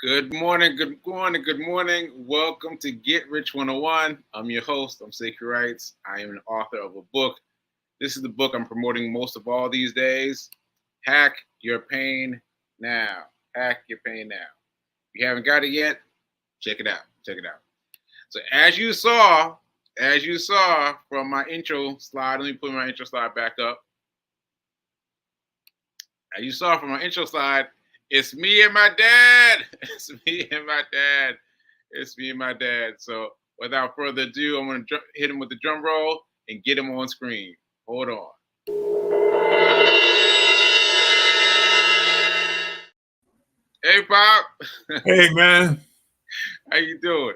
Good morning, good morning, good morning. Welcome to Get Rich 101. I'm your host, I'm Sacred Rights. I am an author of a book. This is the book I'm promoting most of all these days. Hack Your Pain Now. Hack Your Pain Now. If you haven't got it yet, check it out. Check it out. So as you saw from my intro slide, let me put my intro slide back up. As you saw from my intro slide, it's me and my dad. It's me and my dad. It's me and my dad. So without further ado, I'm going to hit him with the drum roll and get him on screen. Hold on. Hey, Pop. Hey, man. How you doing?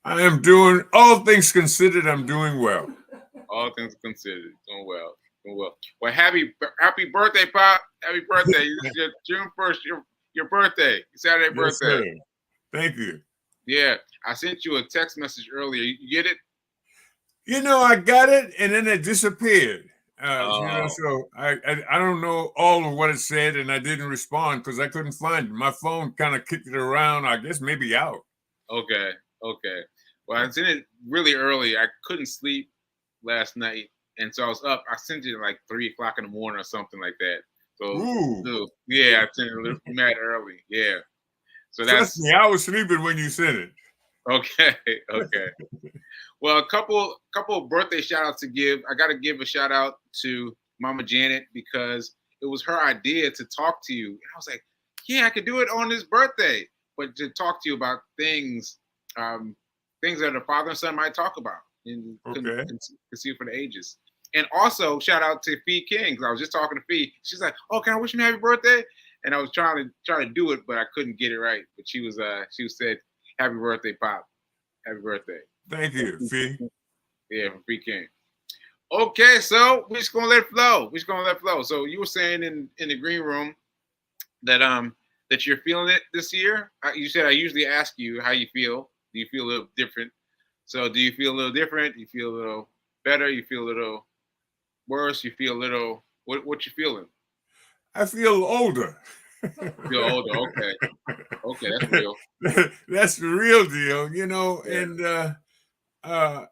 I am doing, all things considered, I'm doing well. All things considered, doing well. Doing well. Well, happy birthday, Pop. Happy birthday. This is June 1st, your birthday. Your Saturday birthday. Sir. Thank you. Yeah. I sent you a text message earlier. You get it? You know, I got it and then it disappeared. So I don't know all of what it said, and I didn't respond because I couldn't find it. My phone kind of kicked it around, I guess maybe out. Okay. Well, I sent it really early. I couldn't sleep last night, and so I was up. I sent it at like 3:00 in the morning or something like that. So yeah, I sent it a little mad early. Yeah. So trust me, I was sleeping when you sent it. Okay. Well, a couple of birthday shout outs to give. I got to give a shout out to Mama Janet because it was her idea to talk to you. And I was like, yeah, I could do it on his birthday, but to talk to you about things that a father and son might talk about and conceive for the ages. And also shout out to Fee King, because I was just talking to Fee. She's like, "Oh, can I wish him happy birthday?" And I was trying to do it, but I couldn't get it right. But she said, "Happy birthday, Pop. Happy birthday." Thank you, Fee. Yeah, from Fee King. Okay, so we're just gonna let it flow. So you were saying in the green room that that you're feeling it this year. You said I usually ask you how you feel. Do you feel a little different? So do you feel a little different? You feel a little better? You feel a little worse? You feel a little what you feeling? I feel older. Feel older, okay. Okay, that's real. That's the real deal, you know, yeah. And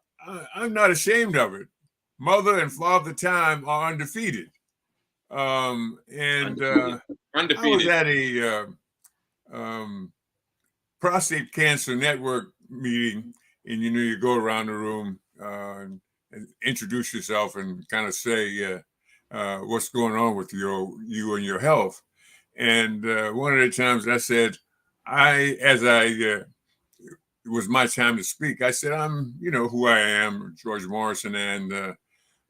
I'm not ashamed of it. Mother and Father Time are undefeated. Undefeated. I was at a prostate cancer network meeting, and you go around the room and introduce yourself and kind of say what's going on with you and your health. And one of the times I said, it was my time to speak. I said, I'm, who I am, George Morrison, and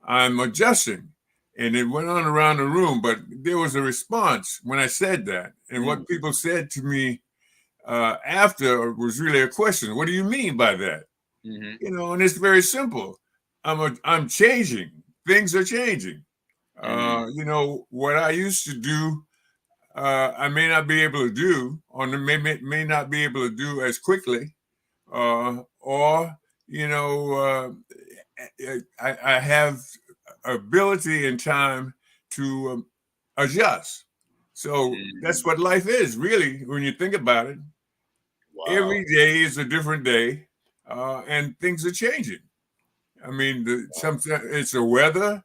I'm adjusting. And it went on around the room, but there was a response when I said that. And what people said to me after was really a question. What do you mean by that? Mm-hmm. And it's very simple. I'm changing. Things are changing. What I used to do, I may not be able to do, or may not be able to do as quickly, I have ability and time to adjust. So that's what life is, really, when you think about it. Wow. Every day is a different day, and things are changing. I mean, sometimes it's the weather,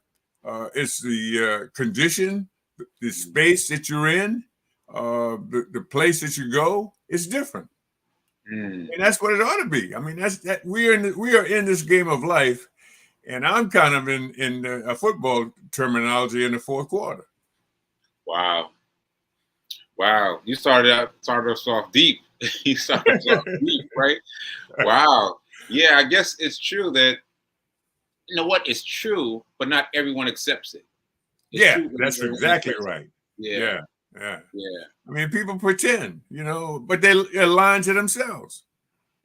it's the condition, the space that you're in, the place that you go. It's different, and that's what it ought to be. I mean, we are in this game of life, and I'm kind of in a football terminology in the fourth quarter. Wow, you started us off deep. You started us off deep, right? Wow. Yeah, I guess it's true that it's true, but not everyone accepts it. That's exactly right. Yeah. I mean, people pretend, but they're lying to themselves.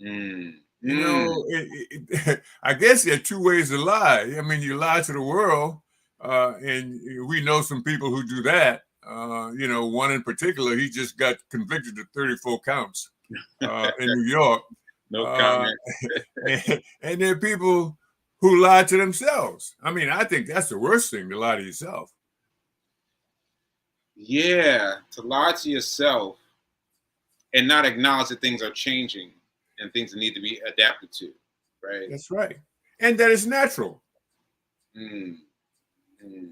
I guess there are two ways to lie. I mean, you lie to the world, and we know some people who do that. One in particular, he just got convicted of 34 counts in New York. No comment. And there are people who lie to themselves. I mean, I think that's the worst thing, to lie to yourself. Yeah, to lie to yourself and not acknowledge that things are changing and things that need to be adapted to, right? That's right. And that is natural. Mm, mm,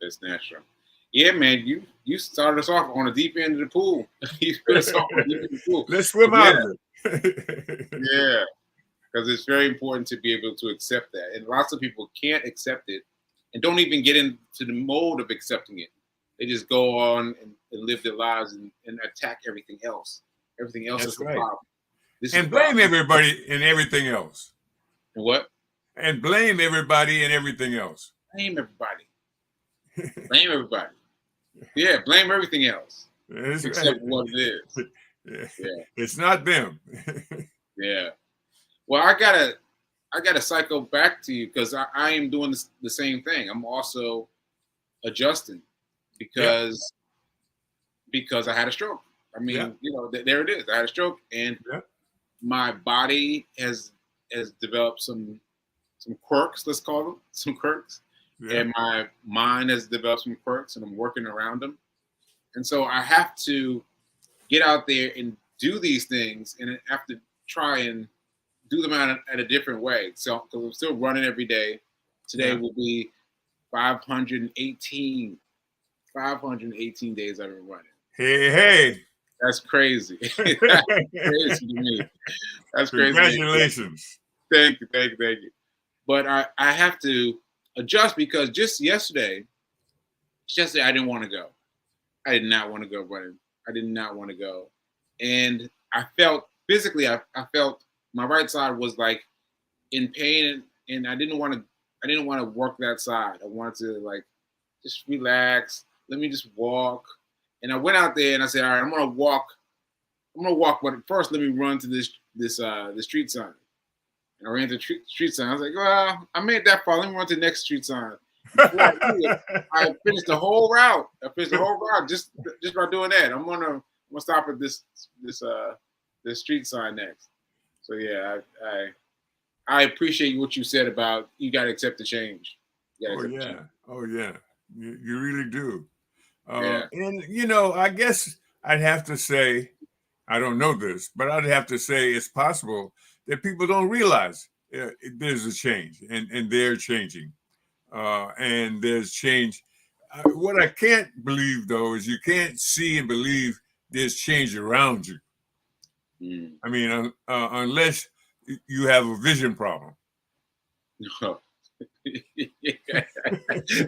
that's natural. Yeah, man, you started us off on the deep end of the pool. You put us off on the deep end of the pool. Let's swim Yeah, out of it. yeah, because it's very important to be able to accept that. And lots of people can't accept it and don't even get into the mode of accepting it. They just go on and live their lives and attack everything else. Everything else That's is the right. problem. This is And the blame problem. everybody and everything else. And what? And blame everybody and everything else. Blame everybody. Blame everybody. Yeah, blame everything else That's except right. what it is. Yeah. Yeah, It's not them. yeah. Well, I gotta cycle back to you because I am doing the same thing. I'm also adjusting Yep. because I had a stroke. I mean, Yep. you know, there it is. I had a stroke, and Yep. my body has developed some quirks. Let's call them some quirks, Yep. and my mind has developed some quirks, and I'm working around them. And so I have to get out there and do these things, and I have to try and do them at a different way. So, because I'm still running every day. Today Yeah. will be 518 days I've been running. Hey. That's crazy. That's crazy to me. That's crazy. Congratulations. Thank you. But I have to adjust because just yesterday I didn't want to go. I did not want to go running. I did not want to go. And I felt physically, I felt my right side was like in pain, and I didn't want to work that side. I wanted to like just relax. Let me just walk. And I went out there and I said, all right, I'm gonna walk, but first let me run to the street sign. And I ran to the street sign. I was like, well, I made that far. Let me run to the next street sign. Before I do it, I finished the whole route. Just by doing that. I'm gonna stop at this street sign next. So yeah, I appreciate what you said about you got to accept the change. Oh yeah. Oh yeah. You really do. Yeah. And you know, I guess I'd have to say, I don't know this, but I'd have to say it's possible that people don't realize there's a change, and they're changing, and there's change. What I can't believe though is you can't see and believe there's change around you. Mm. I mean, unless you have a vision problem.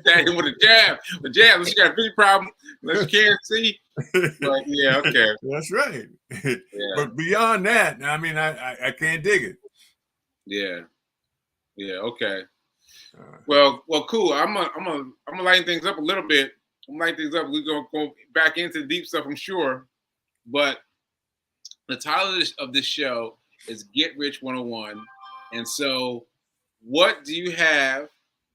That with a jab. Unless you got a big problem, unless you can't see. But yeah, okay. That's right. Yeah. But beyond that, I mean, I can't dig it. Yeah. Yeah. Okay. Well, cool. I'm gonna lighten things up a little bit. I'm gonna lighten things up. We're gonna go back into the deep stuff, I'm sure. But the title of this show is Get Rich 101. And so, what do you have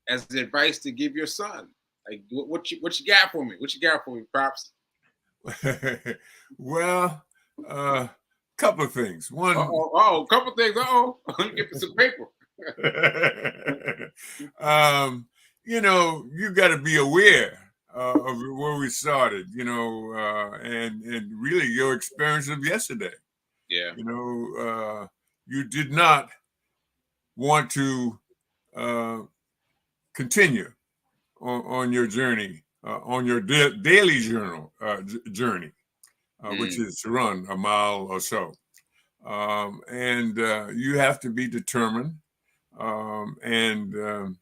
as advice to give your son? Like, what you got for me? What you got for me, Pops? Well, couple of things. One, a couple of things. Let me get some paper. You know, you got to be aware of where we started. You know, and really your experience of yesterday. Yeah. You know, you did not want to continue on your journey, on your daily journey, which is to run a mile or so. And you have to be determined and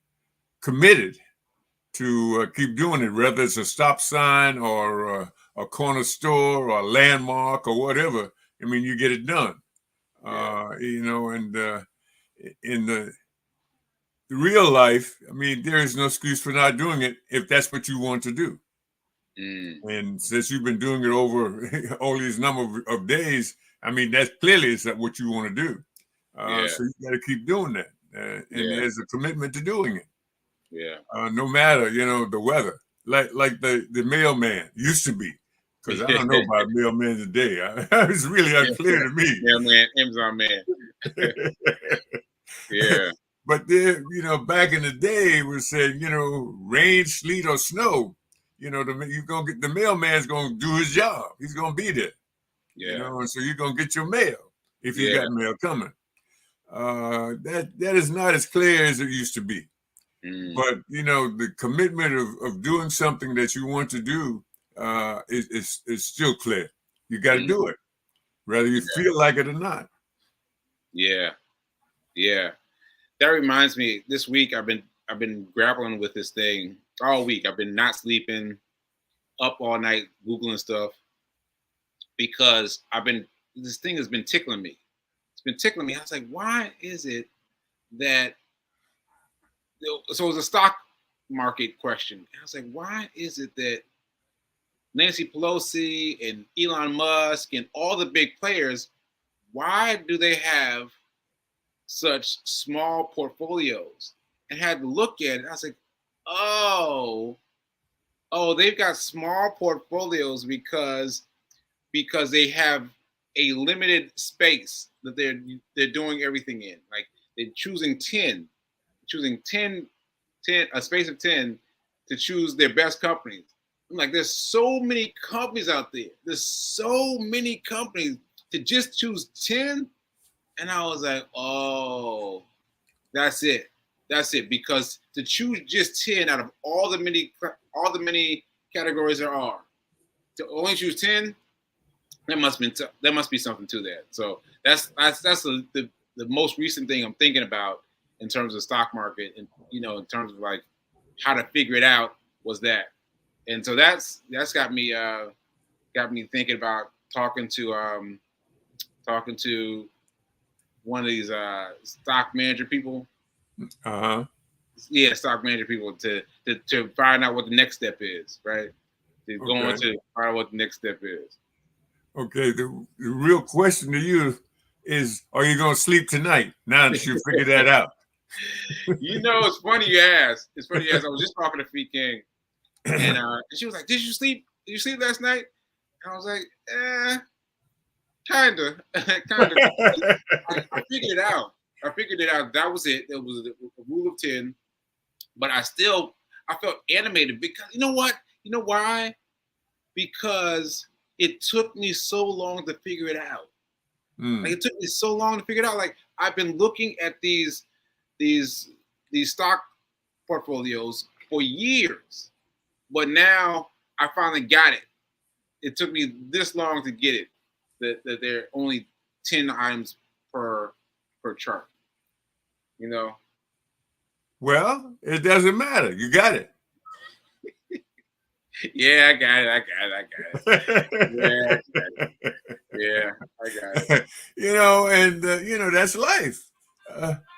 committed to keep doing it, whether it's a stop sign or a corner store or a landmark or whatever. I mean, you get it done. You know, and in the real life, I mean, there is no excuse for not doing it if that's what you want to do. And since you've been doing it over all these number of days, I mean, that's clearly what you want to do. So you got to keep doing that. And there's a commitment to doing it. Yeah. No matter, you know, the weather, like the mailman used to be, because I don't know about mailman today. It's really unclear to me. Mailman, Amazon man. Yeah. But there, you know, back in the day, it was said, you know, rain, sleet, or snow, you know, you're gonna get the mailman's gonna do his job. He's gonna be there. Yeah. And so you're gonna get your mail if you Yeah. got mail coming. That is not as clear as it used to be. Mm. But the commitment of doing something that you want to do is still clear. You got to Mm. do it, whether you Yeah. feel like it or not. Yeah. Yeah. That reminds me. This week I've been grappling with this thing all week. I've been not sleeping, up all night googling stuff because this thing has been tickling me. It's been tickling me. I was like, why is it that? So it was a stock market question. I was like, why is it that Nancy Pelosi and Elon Musk and all the big players, why do they have such small portfolios? And had to look at it. I was like, oh, they've got small portfolios because they have a limited space that they're doing everything in. Like they're choosing 10, a space of 10 to choose their best companies. I'm like, there's so many companies out there. There's so many companies to just choose 10. And I was like, oh, that's it. That's it. Because to choose just 10 out of all the many categories there are, to only choose 10, there must be something to that. So that's the most recent thing I'm thinking about in terms of stock market, and in terms of like how to figure it out was that. And so that's got me thinking about talking to one of these stock manager people. Uh-huh. Yeah, stock manager people to find out what the next step is, right? To go on Okay. to find out what the next step is. Okay. The real question to you is, are you going to sleep tonight now that you figured that out? It's funny you asked. It's funny you asked. I was just talking to Fee King, and she was like, "Did you sleep? Did you sleep last night?" And I was like, kinda, kinda. I figured it out. That was it. It was a rule of 10. But I felt animated because you know what? You know why? Because it took me so long to figure it out. Like it took me so long to figure it out. Like I've been looking at these stock portfolios for years, but now I finally got it. It took me this long to get it. That there are only 10 items per chart. Well, it doesn't matter. You got it. Yeah, I got it. Yeah, I got it. Yeah, I got it. And that's life.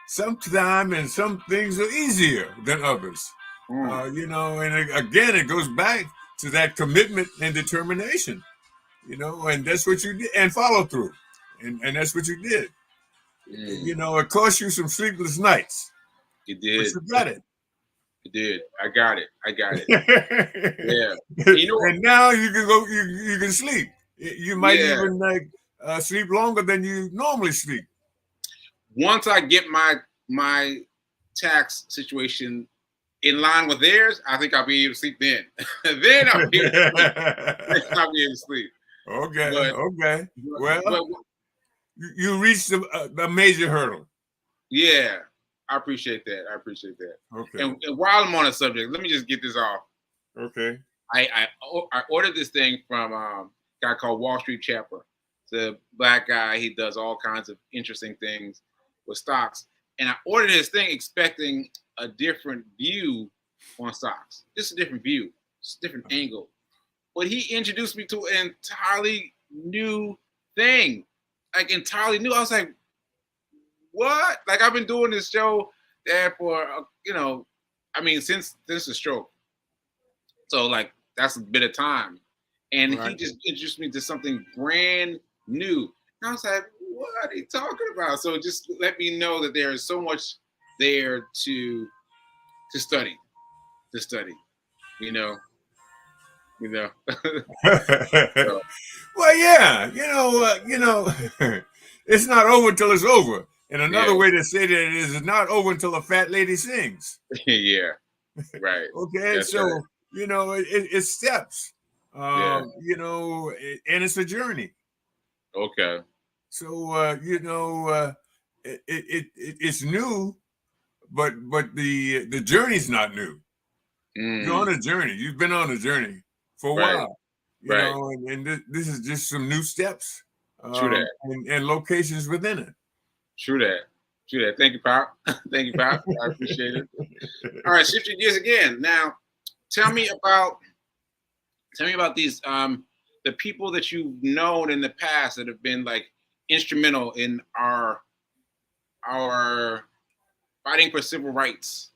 Sometimes and some things are easier than others. And again, it goes back to that commitment and determination. And that's what you did, and follow through, and that's what you did. It cost you some sleepless nights, It but did. you got it. It did. I got it. Yeah. And now you can go. You can sleep. You might Yeah. even sleep longer than you normally sleep. Once I get my tax situation in line with theirs, I think I'll be able to sleep then. Then I'll be able to sleep. Okay. Okay. Well, but you reached a major hurdle. Yeah, I appreciate that. Okay. And while I'm on the subject, let me just get this off. Okay. I ordered this thing from a guy called Wall Street Chapper. It's a black guy. He does all kinds of interesting things with stocks. And I ordered his thing expecting a different view on stocks, just a different view, just a different angle. But he introduced me to an entirely new thing, like entirely new. I was like, what? Like I've been doing this show there for since the stroke. So like that's a bit of time, and Right. he just introduced me to something brand new. And I was like, what are you talking about? So just let me know that there is so much there to study, you know. So, Well, yeah, it's not over till it's over. And another yeah, way to say that is it's not over until a fat lady sings. yeah, right. Okay, That's so right. it's steps. Yeah. And it's a journey. Okay. So it's new, but the journey's not new. You're on Mm, a journey. You've been on a journey for a right. while, Right. and this is just some new steps, True that. and locations within it. True that. True that. Thank you, Pop. Thank you, Pop. I appreciate it. All right, shifting gears again. Now, tell me about these the people that you've known in the past that have been like instrumental in our fighting for civil rights.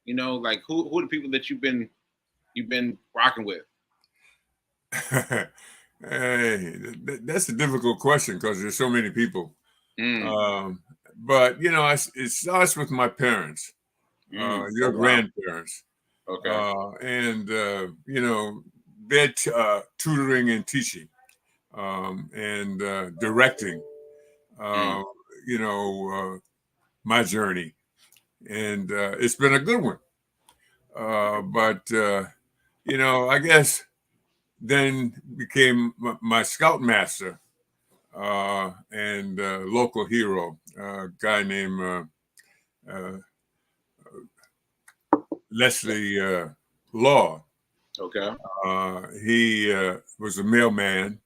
You know, like who are the people that you've been rocking with? Hey, that's a difficult question because there's so many people. Mm, Um, but it starts with my parents, oh your wow. grandparents, Okay. and their tutoring and teaching, and directing. Mm, Uh, my journey, and it's been a good one. But I guess then became my scoutmaster and local hero, a guy named uh, Leslie Law. okay. He was a mailman.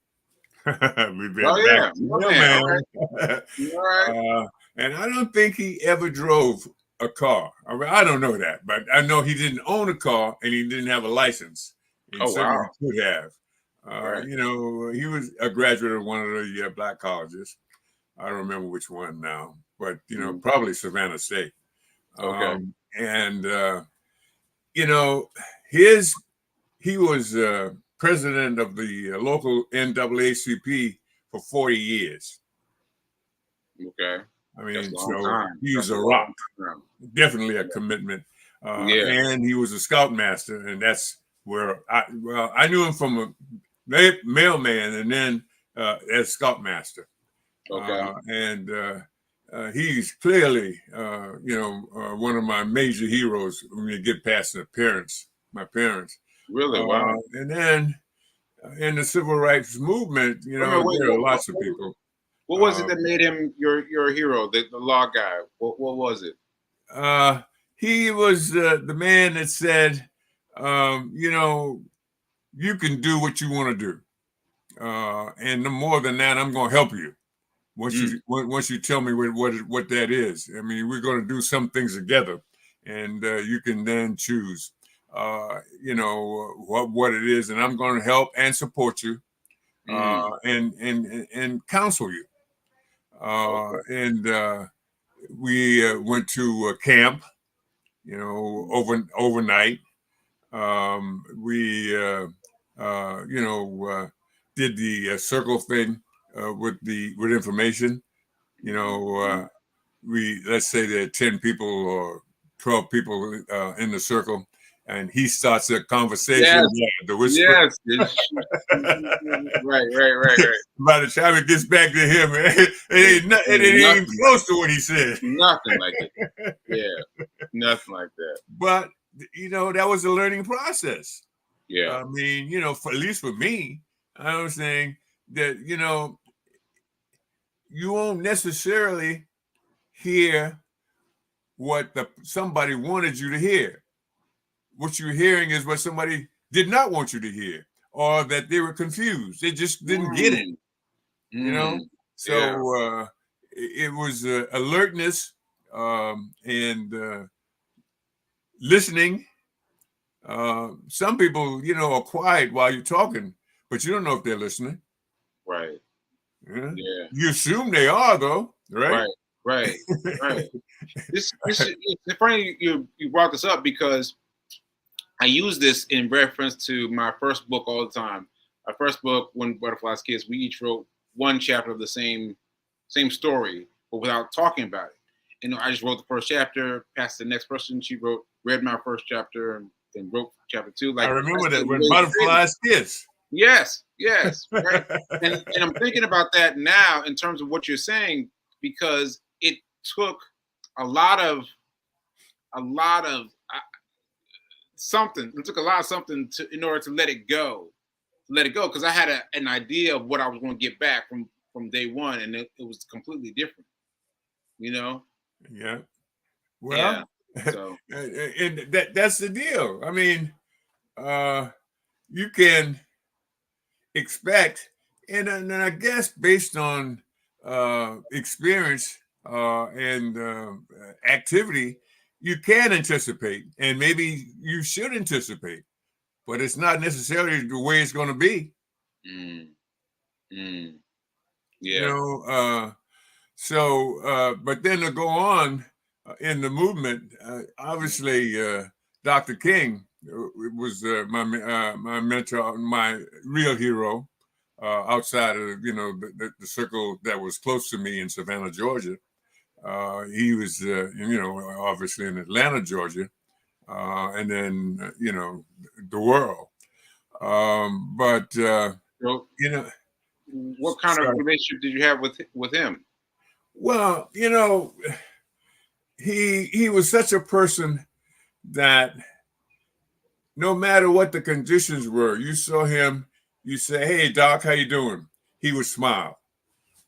We've Oh been back yeah, to my man. All right. mailman. All right. And I don't think he ever drove a car. I don't know that, but I know he didn't own a car and he didn't have a license. And Oh certainly wow. he could have. Right. He was a graduate of one of the black colleges. I don't remember which one now, but Mm, probably Savannah State. okay. And you know, his he was president of the local NAACP for 40 years. Okay. I That's mean, a long so time. he's That's a a long rock, time. definitely a commitment. Yeah. And he was a scoutmaster, and that's where I knew him from a mailman, and then as scoutmaster. Okay. And he's clearly, one of my major heroes when you get past my parents. Really? Wow. And then in the civil rights movement, Wait a minute, wait. there are lots of people. What was it Um, that made him your hero? The law guy. What was it? uh, he was the man that said, you can do what you want to do. And no more than that, I'm going to help you. Mm, Once you tell me what that is, I mean, we're going to do some things together, and you can then choose, what it is, and I'm going to help and support you, mm. and counsel you. Okay. And we went to camp, overnight. We did the circle thing with information. You know, Mm. let's say there are 10 people or 12 people in the circle, and he starts a conversation. Yes. Yeah, the whisper. Yes. Right. Right. Right. Right. By the time it gets back to him, it Ain't ain't even nothing like close to what he said. nothing like it. Yeah. Nothing like that. But that was a learning process. Yeah. I mean, at least for me, I was saying that you won't necessarily hear what somebody wanted you to hear. What you're hearing is what somebody did not want you to hear, or that they were confused. They just didn't get it. Mm, You know. mm, yeah. So it was alertness, and listening. Some people, are quiet while you're talking, but you don't know if they're listening. Right. Yeah. Yeah. You assume they are, though, right? Right. Right. Right. This is it's funny you brought this up because I use this in reference to my first book all the time. My first book, When Butterflies Kiss, we each wrote one chapter of the same story, but without talking about it. I just wrote the first chapter, passed to the next person. She read my first chapter, and wrote chapter two. I Like remember that's that the when way it is. butterflies kiss. Yes, yes, right. And I'm thinking about that now in terms of what you're saying because it took a lot of something. It took a lot of something in order to let it go, because I had an idea of what I was going to get back from day one, and it was completely different. You know? Yeah. Yeah. Well, So and that's the deal. I mean, you can expect, and I guess based on experience and activity, you can anticipate, and maybe you should anticipate, but it's not necessarily the way it's going to be. mm, mm, You yeah. know, but then to go on in the movement, obviously, Dr. King was my mentor, my real hero, outside of the circle that was close to me in Savannah, Georgia. He was, obviously in Atlanta, Georgia, and then the world. But So you know, what kind of sorry. relationship did you have with him? Well, he was such a person that no matter what the conditions were, you saw him, you say, "Hey, Doc, how you doing?" He would smile.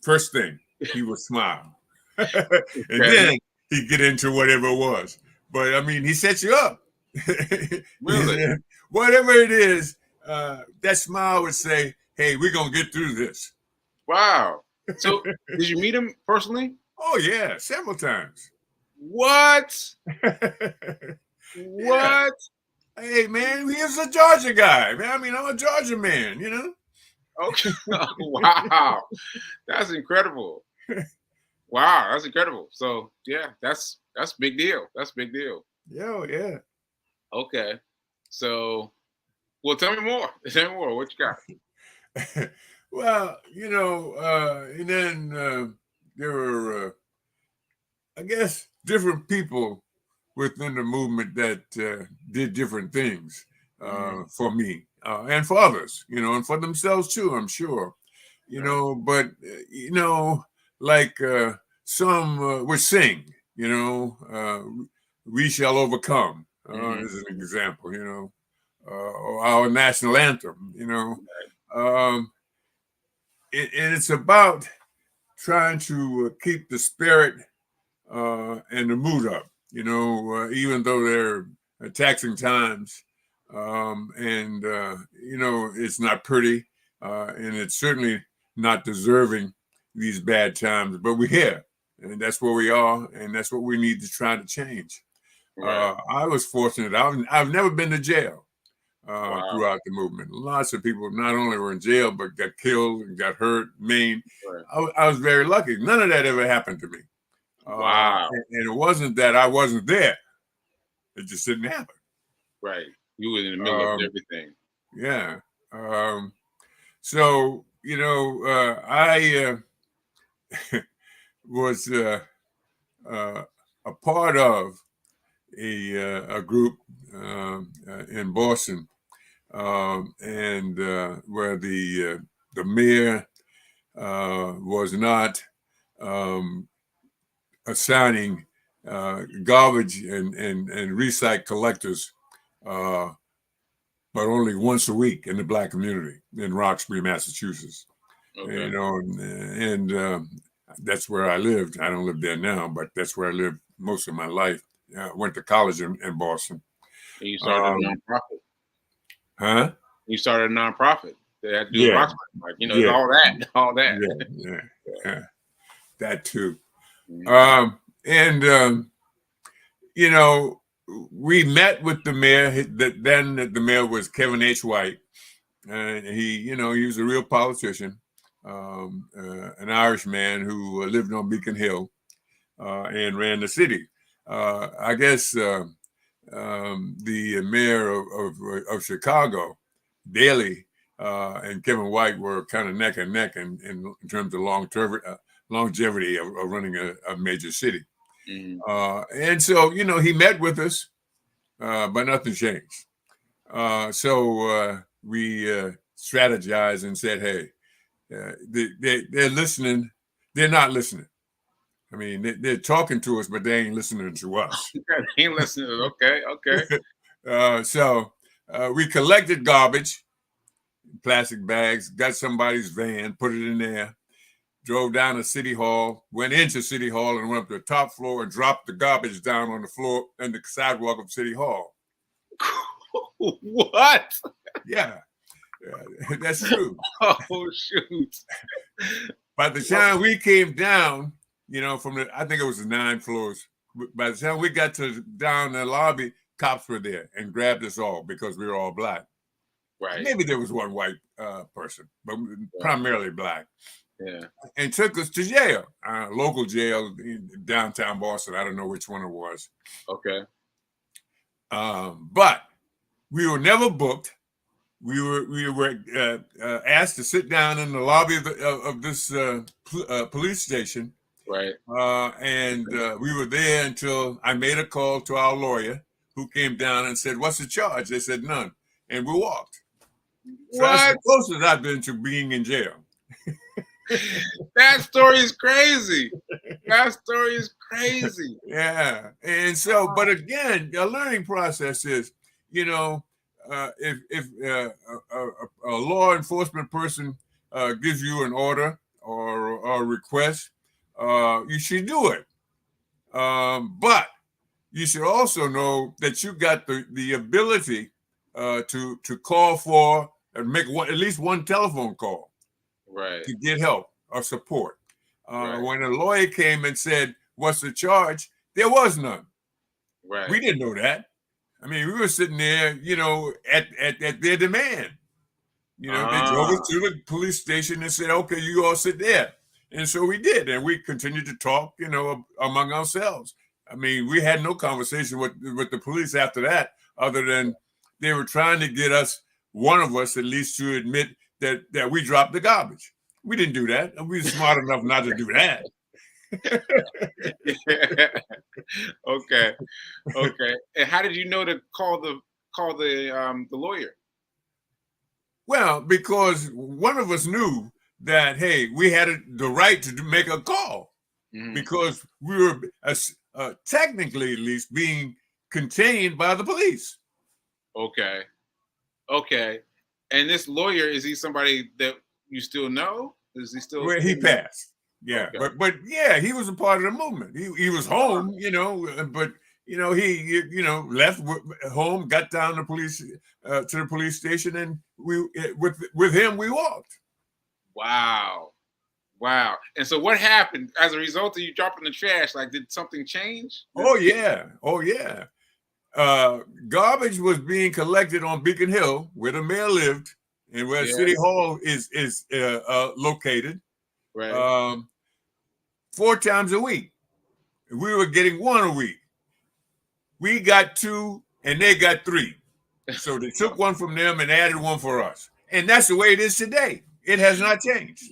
First thing, he would smile, and Okay. then he'd get into whatever it was. But I mean, he sets you up. Really? Whatever it is, that smile would say, "Hey, we're gonna get through this." Wow. So did you meet him personally? Oh yeah, several times. What? Yeah. What? Hey man, he's a Georgia guy, man. I mean, I'm a Georgia man, Okay. Wow. That's incredible. Wow, that's incredible. So yeah, that's big deal. That's big deal. Yeah, yeah. Okay. So well, tell me more. Tell me more. What you got? Well, and then there were, I guess, different people within the movement that did different things Mm-hmm. for me and for others, and for themselves too, I'm sure. Right. But like some would sing, "We Shall Overcome" Mm-hmm. as an example, or our national anthem, um, and it's about trying to keep the spirit and the mood up, even though they're taxing times, and it's not pretty, and it's certainly not deserving these bad times, but we're here, and that's where we are, and that's what we need to try to change. Right. I was fortunate. I've never been to jail Wow. throughout the movement. Lots of people not only were in jail, but got killed and got hurt, maimed. Right. I was very lucky. None of that ever happened to me. Wow. And it wasn't that I wasn't there. It just didn't happen. Right. You were in the middle of Um, everything. yeah. So, I was a part of a group in Boston, and where the mayor was not um, assigning garbage and recycle collectors, uh, but only once a week in the Black community in Roxbury, Massachusetts. Okay. And that's where I lived. I don't live there now, but that's where I lived most of my life. I went to college in Boston. And you started a Um, nonprofit. huh? You started a nonprofit that had to do with Yeah, Roxbury. Like, it's yeah, all that. All that. yeah, yeah, yeah. That too. Mhm. And you know, we met with the mayor. Then the mayor was Kevin H. White, and he was a real politician, an Irish man who lived on Beacon Hill and ran the city. I guess the mayor of Chicago, Daley, and Kevin White were kind of neck and neck in terms of longevity of running a major city. Mhm. And so, he met with us, but nothing changed. So we strategized and said, hey, they're listening. They're not listening. I mean, they're talking to us, but they ain't listening to us. He ain't listening. Okay. Okay. So we collected garbage, plastic bags, got somebody's van, put it in there. drove down to City Hall, went into City Hall, and went up to the top floor and dropped the garbage down on the floor and the sidewalk of City Hall. What? Yeah, that's true. Oh, shoot. By the time we came down, from I think it was the 9 floors. By the time we got down the lobby, cops were there and grabbed us all because we were all black. Right. Maybe there was one white person, but primarily black. Yeah. And took us to jail, local jail in downtown Boston. I don't know which one it was. Okay. But we were never booked. We were asked to sit down in the lobby of this police station. Right. And we were there until I made a call to our lawyer, who came down and said, "What's the charge?" They said, "None." And we walked. So that's the closest I've been to being in jail. That story is crazy. That story is crazy. Yeah. And so, but again, a learning process is, if a law enforcement person gives you an order or a request, you should do it. But you should also know that you got the ability to call for and make at least one telephone call, right, to get help or support. Right. When a lawyer came and said, "What's the charge?" there was none. Right. We didn't know that. I mean, we were sitting there, at their demand. They drove us to the police station and said, "Okay, you all sit there." And so we did, and we continued to talk, among ourselves. I mean, we had no conversation with the police after that, other than they were trying to get one of us at least, to admit that we dropped the garbage. We didn't do that. We were smart enough not to do that. Okay. And how did you know to call the lawyer? Well, because one of us knew that, hey, we had the right to make a call, because we were technically, at least, being contained by the police. Okay. And this lawyer, is he somebody that you still know? Is he still? Well, he passed. Yeah, okay. but yeah, he was a part of the movement. He was home, but he left home, got down to the police station, and with him we walked. Wow. And so what happened as a result of you dropping the trash? Like, did something change? Oh yeah. Garbage was being collected on Beacon Hill, where the mayor lived and where City Hall is located. Right. 4 times a week. We were getting 1 a week. We got 2 and they got 3. So they took 1 from them and added 1 for us. And that's the way it is today. It has not changed.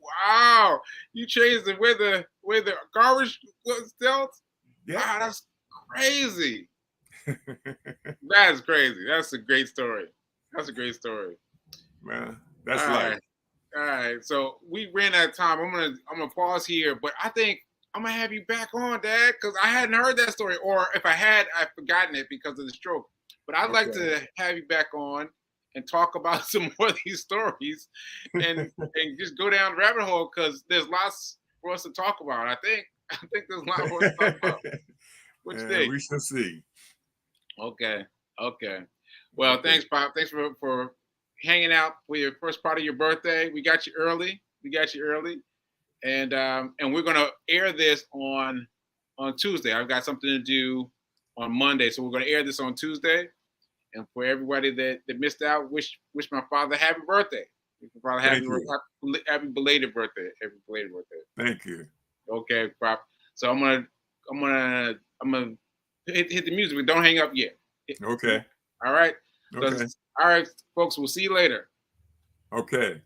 Wow. You changed where the garbage was dealt? Yeah. Wow, that's crazy. That's crazy. That's a great story. Man, that's life. All right. So we ran out of time. I'm gonna pause here, but I think I'm gonna have you back on, Dad, because I hadn't heard that story, or if I had, I've forgotten it because of the stroke. But I'd like to have you back on and talk about some more of these stories, and just go down the rabbit hole, because there's lots for us to talk about. I think there's a lot more to talk about. What you think? We shall see. Okay. Well, thanks, Pop. Thanks for hanging out for your first part of your birthday. We got you early. And we're gonna air this on Tuesday. I've got something to do on Monday, so we're gonna air this on Tuesday. And for everybody that missed out, wish my father happy birthday. Happy belated birthday. Happy belated birthday. Thank you. Okay, Pop. So I'm gonna hit the music, but don't hang up yet. Okay. All right. Okay. All right, folks. We'll see you later. Okay.